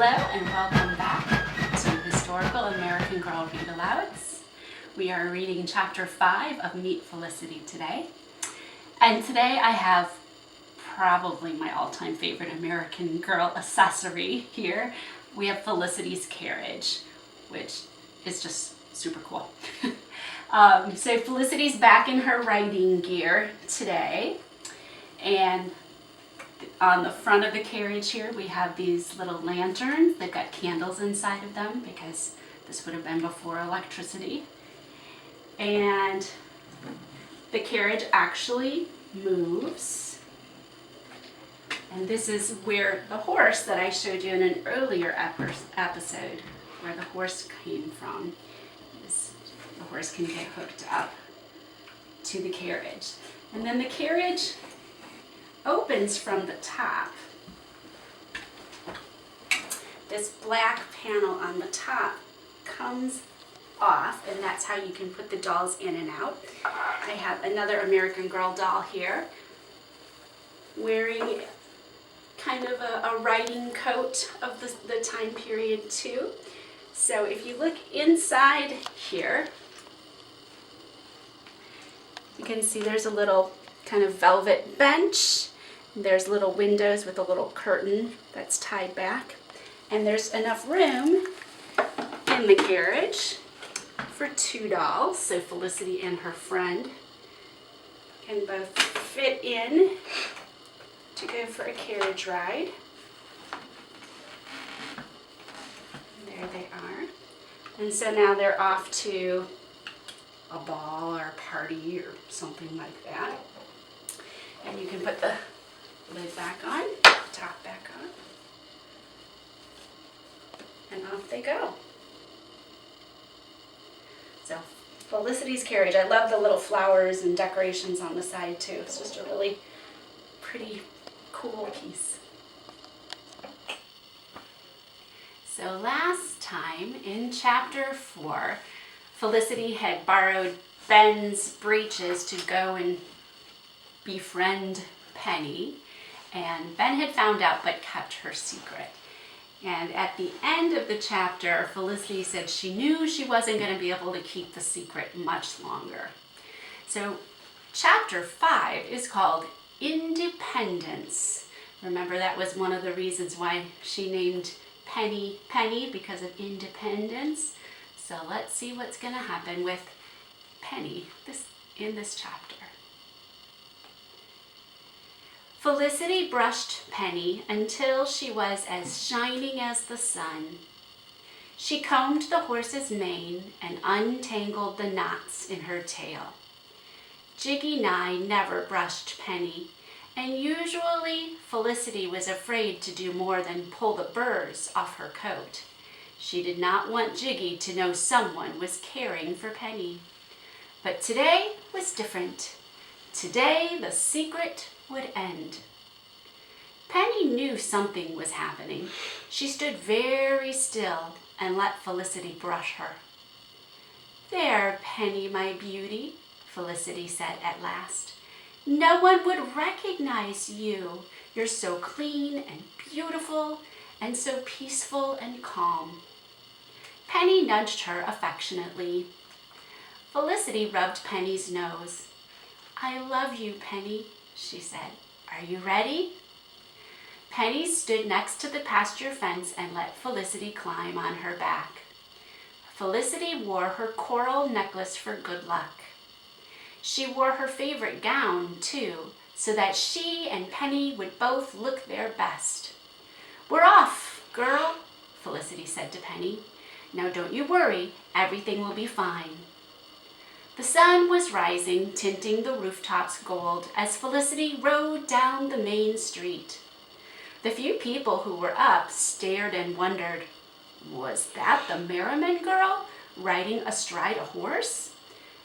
Hello and welcome back to Historical American Girl Read Alouds. We are reading Chapter 5 of Meet Felicity today. And today I have probably my all-time favorite American Girl accessory here. We have Felicity's carriage, which is just super cool. So Felicity's back in her riding gear today. And on the front of the carriage here, we have these little lanterns. They've got candles inside of them because this would have been before electricity. And the carriage actually moves. And this is where the horse that I showed you in an earlier episode, where the horse came from. The horse can get hooked up to the carriage. And then the carriage opens from the top. This black panel on the top comes off, and that's how you can put the dolls in and out. I have another American Girl doll here wearing kind of a riding coat of the time period too. So if you look inside here, you can see there's a little kind of velvet bench. There's little windows with a little curtain that's tied back. And there's enough room in the carriage for two dolls. So Felicity and her friend can both fit in to go for a carriage ride. There they are. And so now they're off to a ball or a party or something like that. And you can put the lid back on, top back on, and off they go. So Felicity's carriage, I love the little flowers and decorations on the side too. It's just a really pretty, cool piece. So last time in chapter 4, Felicity had borrowed Ben's breeches to go and befriend Penny, and Ben had found out but kept her secret. And at the end of the chapter, Felicity said she knew she wasn't going to be able to keep the secret much longer. So chapter 5 is called Independence. Remember, that was one of the reasons why she named Penny Penny, because of independence. So let's see what's going to happen with Penny in this chapter. Felicity brushed Penny until she was as shining as the sun. She combed the horse's mane and untangled the knots in her tail. Jiggy Nye never brushed Penny, and usually Felicity was afraid to do more than pull the burrs off her coat. She did not want Jiggy to know someone was caring for Penny. But today was different. Today the secret would end. Penny knew something was happening. She stood very still and let Felicity brush her. "There, Penny, my beauty," Felicity said at last. "No one would recognize you. You're so clean and beautiful and so peaceful and calm." Penny nudged her affectionately. Felicity rubbed Penny's nose. "I love you, Penny," she said. "Are you ready?" Penny stood next to the pasture fence and let Felicity climb on her back. Felicity wore her coral necklace for good luck. She wore her favorite gown, too, so that she and Penny would both look their best. "We're off, girl," Felicity said to Penny. "Now don't you worry, everything will be fine." The sun was rising, tinting the rooftops gold as Felicity rode down the main street. The few people who were up stared and wondered, was that the Merriman girl riding astride a horse?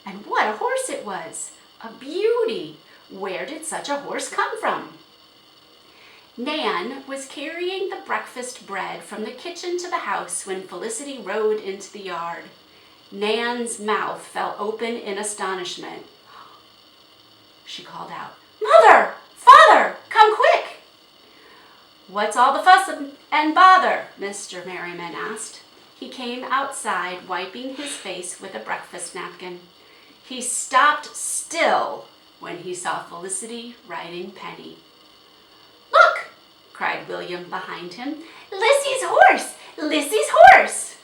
And what a horse it was! A beauty! Where did such a horse come from? Nan was carrying the breakfast bread from the kitchen to the house when Felicity rode into the yard. Nan's mouth fell open in astonishment. She called out, "Mother! Father! Come quick!" "What's all the fuss and bother?" Mr. Merriman asked. He came outside, wiping his face with a breakfast napkin. He stopped still when he saw Felicity riding Penny. "Look!" cried William behind him. "Lissy's horse! Lissy's horse!"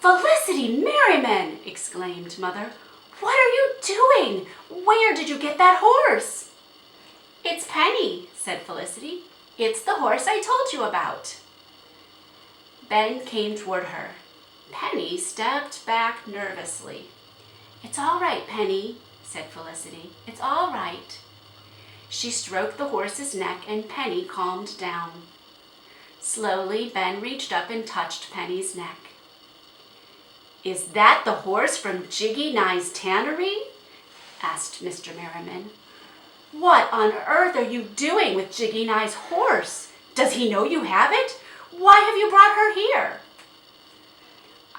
"Felicity Merriman!" exclaimed Mother. "What are you doing? Where did you get that horse?" "It's Penny," said Felicity. "It's the horse I told you about." Ben came toward her. Penny stepped back nervously. "It's all right, Penny," said Felicity. "It's all right." She stroked the horse's neck and Penny calmed down. Slowly, Ben reached up and touched Penny's neck. "Is that the horse from Jiggy Nye's tannery?" asked Mr. Merriman. "What on earth are you doing with Jiggy Nye's horse? Does he know you have it? Why have you brought her here?"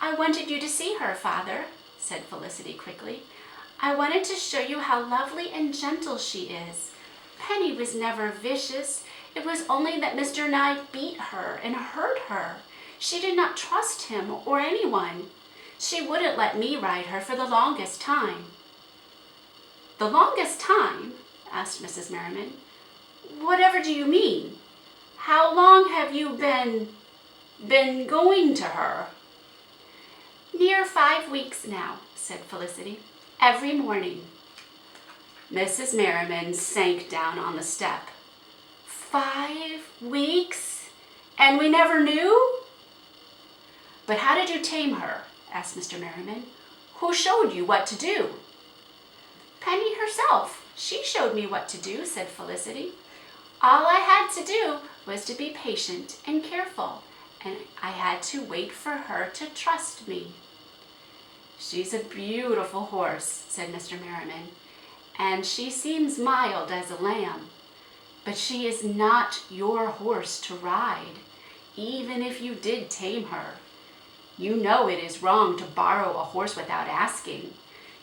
"I wanted you to see her, Father," said Felicity quickly. "I wanted to show you how lovely and gentle she is. Penny was never vicious. It was only that Mr. Nye beat her and hurt her. She did not trust him or anyone. She wouldn't let me ride her for the longest time." "The longest time?" asked Mrs. Merriman. "Whatever do you mean? How long have you been going to her?" "Near 5 weeks now," said Felicity. "Every morning." Mrs. Merriman sank down on the step. 5 weeks? And we never knew? "But how did you tame her?" asked Mr. Merriman. "Who showed you what to do?" "Penny herself. She showed me what to do," said Felicity. "All I had to do was to be patient and careful, and I had to wait for her to trust me." "She's a beautiful horse," said Mr. Merriman, "and she seems mild as a lamb. But she is not your horse to ride, even if you did tame her. You know it is wrong to borrow a horse without asking.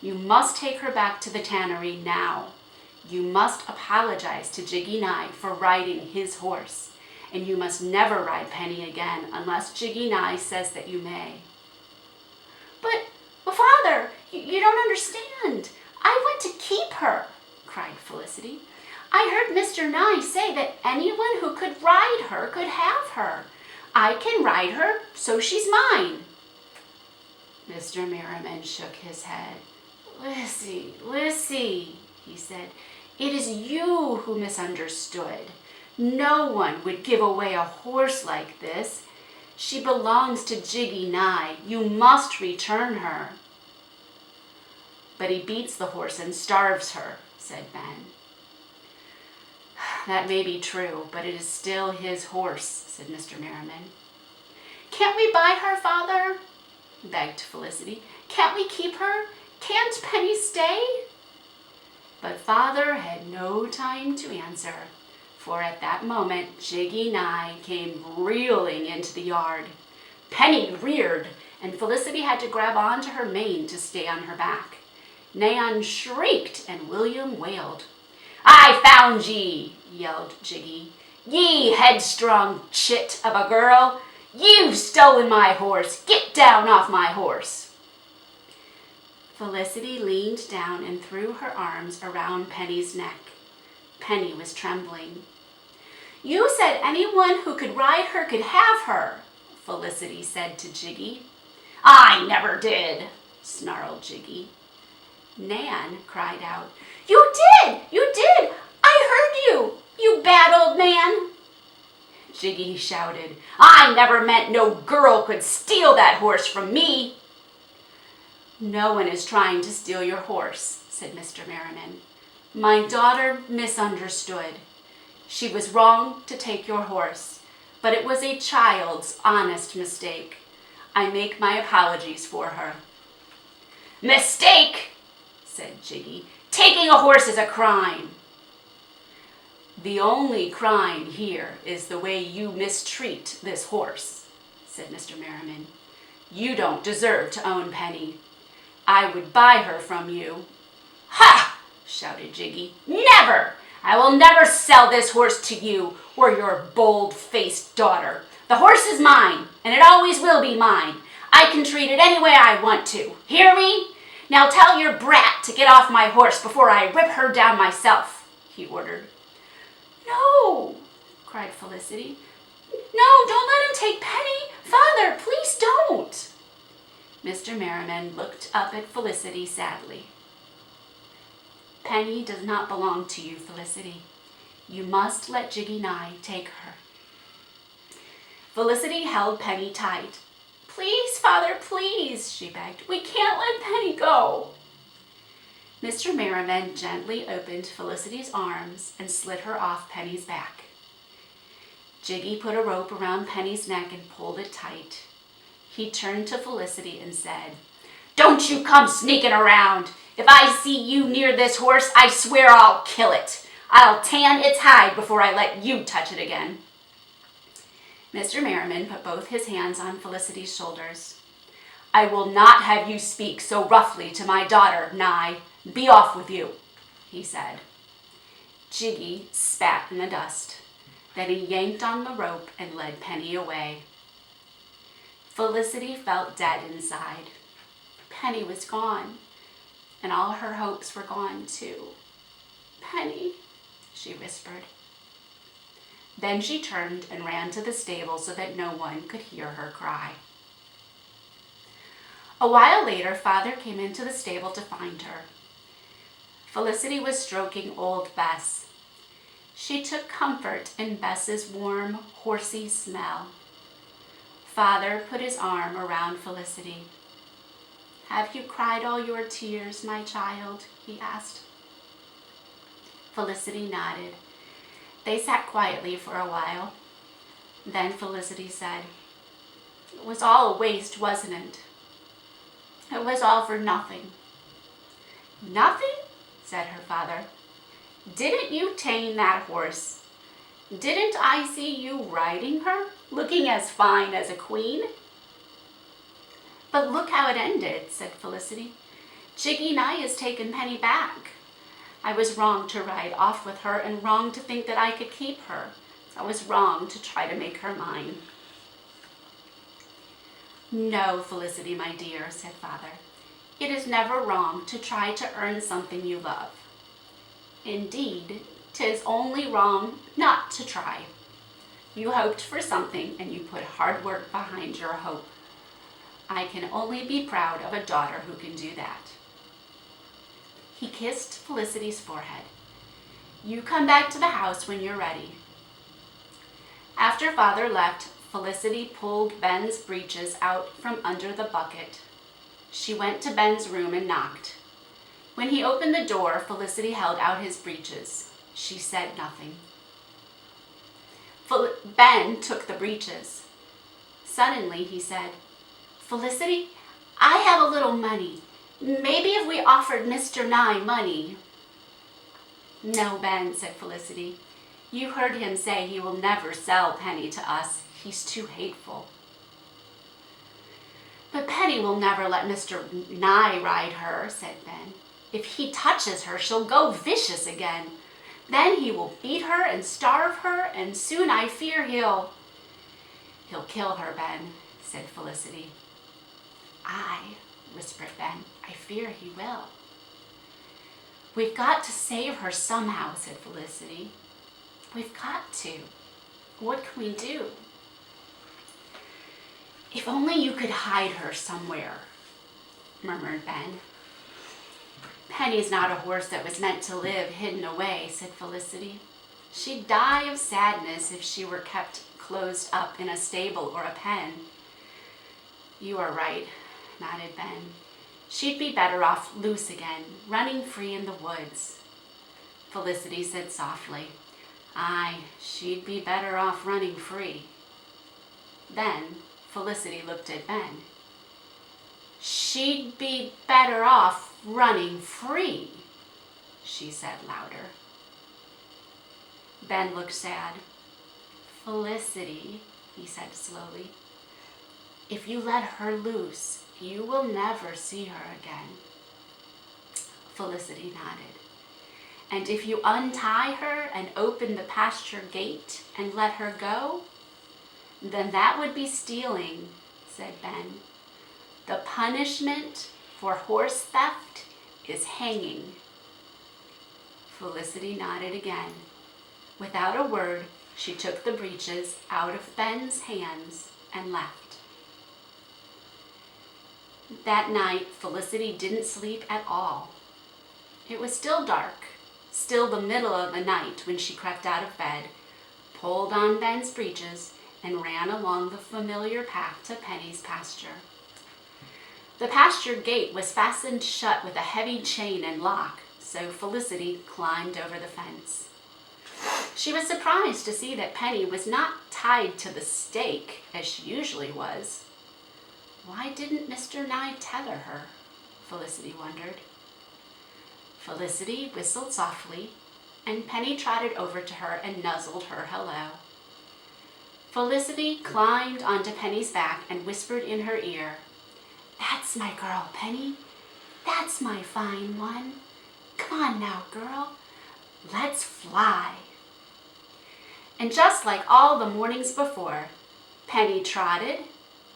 You must take her back to the tannery now. You must apologize to Jiggy Nye for riding his horse, and you must never ride Penny again unless Jiggy Nye says that you may." But Father, you don't understand. I want to keep her," cried Felicity. "I heard Mr. Nye say that anyone who could ride her could have her. I can ride her, so she's mine." Mr. Merriman shook his head. Lissy," he said, "it is you who misunderstood. No one would give away a horse like this. She belongs to Jiggy Nye. You must return her." "But he beats the horse and starves her," said Ben. "That may be true, but it is still his horse," said Mr. Merriman. "Can't we buy her, Father?" begged Felicity. "Can't we keep her? Can't Penny stay?" But Father had no time to answer, for at that moment Jiggy Nye came reeling into the yard. Penny reared, and Felicity had to grab onto her mane to stay on her back. Nan shrieked, and William wailed. "I found ye!" yelled Jiggy. "Ye headstrong chit of a girl! You've stolen my horse! Get down off my horse!" Felicity leaned down and threw her arms around Penny's neck. Penny was trembling. "You said anyone who could ride her could have her," Felicity said to Jiggy. "I never did," snarled Jiggy. Nan cried out, "You did! You did! I heard you, you bad old man!" Jiggy shouted, "I never meant no girl could steal that horse from me." "No one is trying to steal your horse," said Mr. Merriman. "My daughter misunderstood. She was wrong to take your horse, but it was a child's honest mistake. I make my apologies for her." "Mistake!" said Jiggy. "Taking a horse is a crime." "The only crime here is the way you mistreat this horse," said Mr. Merriman. "You don't deserve to own Penny. I would buy her from you." "Ha!" shouted Jiggy. "Never! I will never sell this horse to you or your bold-faced daughter. The horse is mine, and it always will be mine. I can treat it any way I want to. Hear me? Now tell your brat to get off my horse before I rip her down myself, he ordered. No, cried Felicity. No, don't let him take Penny. Father, please don't. Mr. Merriman looked up at Felicity sadly. Penny does not belong to you, Felicity. You must let Jiggy Nye take her. Felicity held Penny tight. Please, Father, please, she begged. We can't let Penny go. Mr. Merriman gently opened Felicity's arms and slid her off Penny's back. Jiggy put a rope around Penny's neck and pulled it tight. He turned to Felicity and said, Don't you come sneaking around. If I see you near this horse, I swear I'll kill it. I'll tan its hide before I let you touch it again. Mr. Merriman put both his hands on Felicity's shoulders. I will not have you speak so roughly to my daughter, Nye. Be off with you, he said. Jiggy spat in the dust. Then he yanked on the rope and led Penny away. Felicity felt dead inside. Penny was gone, and all her hopes were gone too. Penny, she whispered. Then she turned and ran to the stable so that no one could hear her cry. A while later, Father came into the stable to find her. Felicity was stroking old Bess. She took comfort in Bess's warm, horsey smell. Father put his arm around Felicity. Have you cried all your tears, my child? He asked. Felicity nodded. They sat quietly for a while. Then Felicity said, It was all a waste, wasn't it? It was all for nothing. Nothing? Said her father. Didn't you tame that horse? Didn't I see you riding her, looking as fine as a queen? But look how it ended, said Felicity. Jiggy Nye has taken Penny back. I was wrong to ride off with her and wrong to think that I could keep her. I was wrong to try to make her mine. No, Felicity, my dear, said Father. It is never wrong to try to earn something you love. Indeed, 'tis only wrong not to try. You hoped for something and you put hard work behind your hope. I can only be proud of a daughter who can do that. He kissed Felicity's forehead. You come back to the house when you're ready. After Father left, Felicity pulled Ben's breeches out from under the bucket. She went to Ben's room and knocked. When he opened the door, Felicity held out his breeches. She said nothing. Ben took the breeches. Suddenly he said, Felicity, I have a little money. Maybe if we offered Mr. Nye money. No, Ben, said Felicity. You heard him say he will never sell Penny to us. He's too hateful. But Penny will never let Mr. Nye ride her, said Ben. If he touches her, she'll go vicious again. Then he will beat her and starve her, and soon I fear he'll kill her, Ben, said Felicity. Aye, whispered Ben. I fear he will. We've got to save her somehow, said Felicity. We've got to. What can we do? If only you could hide her somewhere, murmured Ben. Penny's not a horse that was meant to live hidden away, said Felicity. She'd die of sadness if she were kept closed up in a stable or a pen. You are right, nodded Ben. She'd be better off loose again, running free in the woods. Felicity said softly, Aye, she'd be better off running free. Then Felicity looked at Ben. She'd be better off running free, she said louder. Ben looked sad. Felicity, he said slowly, if you let her loose, you will never see her again. Felicity nodded. And if you untie her and open the pasture gate and let her go, then that would be stealing, said Ben. The punishment for horse theft is hanging. Felicity nodded again. Without a word, she took the breeches out of Ben's hands and left. That night, Felicity didn't sleep at all. It was still dark, still the middle of the night when she crept out of bed, pulled on Ben's breeches, and ran along the familiar path to Penny's pasture. The pasture gate was fastened shut with a heavy chain and lock, so Felicity climbed over the fence. She was surprised to see that Penny was not tied to the stake as she usually was. Why didn't Mr. Nye tether her? Felicity wondered. Felicity whistled softly, and Penny trotted over to her and nuzzled her hello. Felicity climbed onto Penny's back and whispered in her ear, "That's my girl, Penny. That's my fine one. Come on now, girl. Let's fly." And just like all the mornings before, Penny trotted,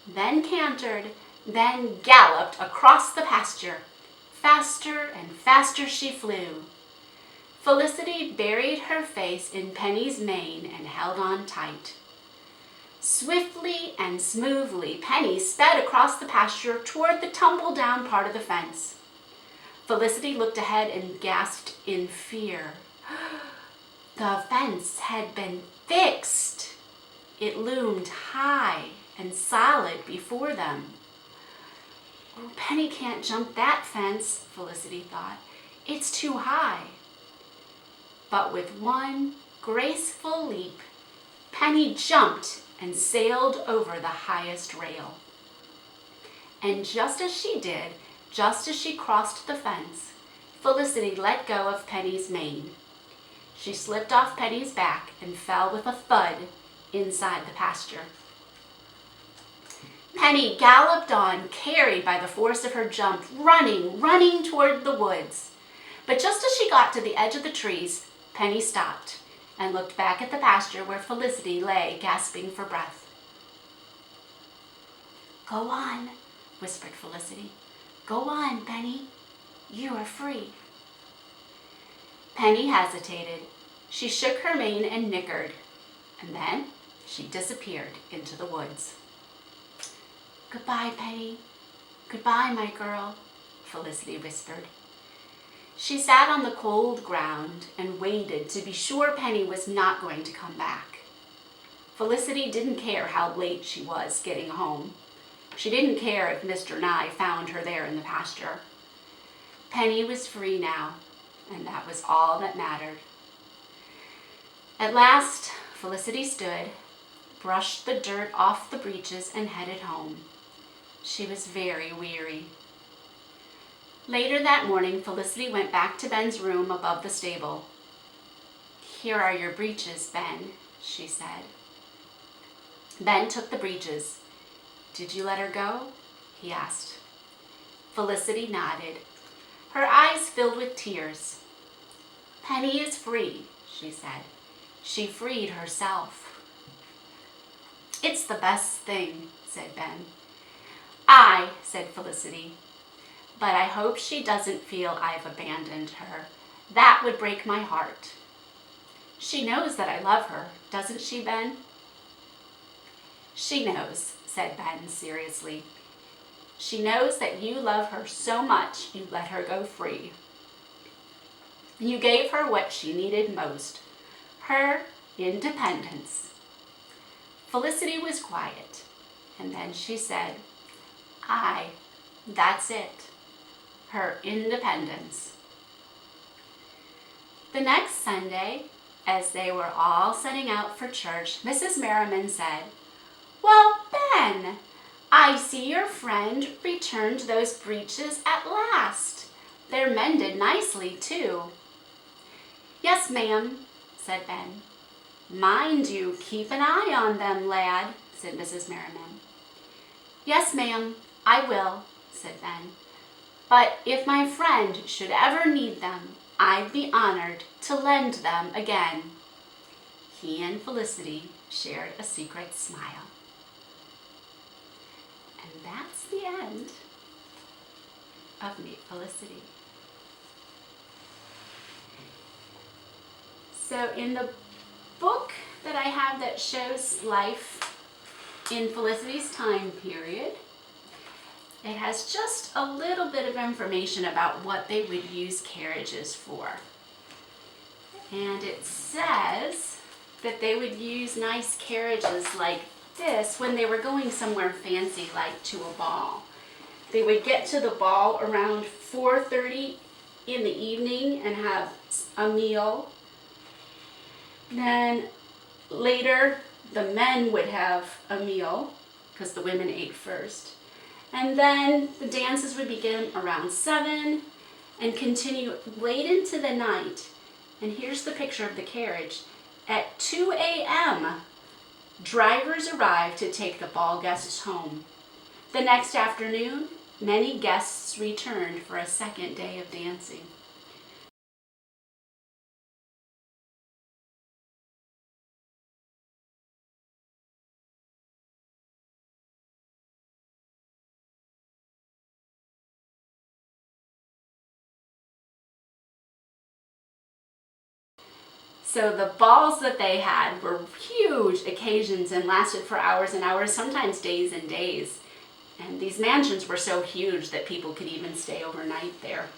then cantered, then galloped across the pasture. Faster and faster she flew. Felicity buried her face in Penny's mane and held on tight. Swiftly and smoothly, Penny sped across the pasture toward the tumble-down part of the fence. Felicity looked ahead and gasped in fear. The fence had been fixed. It loomed high and solid before them. "Oh, Penny can't jump that fence," Felicity thought. "It's too high." But with one graceful leap, Penny jumped and sailed over the highest rail. And just as she did, just as she crossed the fence, Felicity let go of Penny's mane. She slipped off Penny's back and fell with a thud inside the pasture. Penny galloped on, carried by the force of her jump, running toward the woods. But just as she got to the edge of the trees, Penny stopped and looked back at the pasture where Felicity lay, gasping for breath. "Go on," whispered Felicity. "Go on, Penny. You are free." Penny hesitated. She shook her mane and nickered, and then she disappeared into the woods. "Goodbye, Penny. Goodbye, my girl," Felicity whispered. She sat on the cold ground and waited to be sure Penny was not going to come back. Felicity didn't care how late she was getting home. She didn't care if Mr. Nye found her there in the pasture. Penny was free now, and that was all that mattered. At last, Felicity stood, brushed the dirt off the breeches, and headed home. She was very weary. Later that morning, Felicity went back to Ben's room above the stable. "Here are your breeches, Ben," she said. Ben took the breeches. "Did you let her go?" he asked. Felicity nodded. Her eyes filled with tears. "Penny is free," she said. "She freed herself." "It's the best thing," said Ben. "Aye," said Felicity. "But I hope she doesn't feel I've abandoned her. That would break my heart. She knows that I love her, doesn't she, Ben?" "She knows," said Ben seriously. "She knows that you love her so much you let her go free. You gave her what she needed most, her independence." Felicity was quiet, and then she said, "Aye, that's it. Her independence." The next Sunday, as they were all setting out for church, Mrs. Merriman said, "Well, Ben, I see your friend returned those breeches at last. They're mended nicely, too." "Yes, ma'am," said Ben. "Mind you keep an eye on them, lad," said Mrs. Merriman. "Yes, ma'am, I will," said Ben. "But if my friend should ever need them, I'd be honored to lend them again. He and Felicity shared a secret smile. And that's the end of Meet Felicity. So in the book that I have that shows life in Felicity's time period, it has just a little bit of information about what they would use carriages for. And it says that they would use nice carriages like this when they were going somewhere fancy, like to a ball. They would get to the ball around 4:30 in the evening and have a meal. Then later, the men would have a meal because the women ate first. And then the dances would begin around 7 and continue late into the night. And here's the picture of the carriage. At 2 a.m., drivers arrived to take the ball guests home. The next afternoon, many guests returned for a second day of dancing. So the balls that they had were huge occasions and lasted for hours and hours, sometimes days and days. And these mansions were so huge that people could even stay overnight there.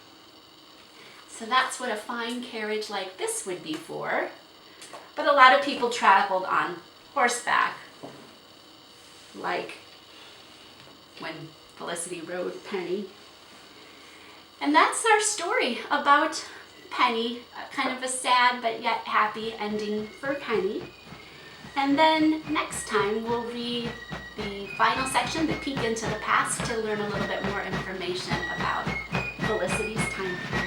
So that's what a fine carriage like this would be for. But a lot of people traveled on horseback, like when Felicity rode Penny. And that's our story about Penny, kind of a sad but yet happy ending for Penny. And then next time we'll read the final section, the peek into the past, to learn a little bit more information about Felicity's time.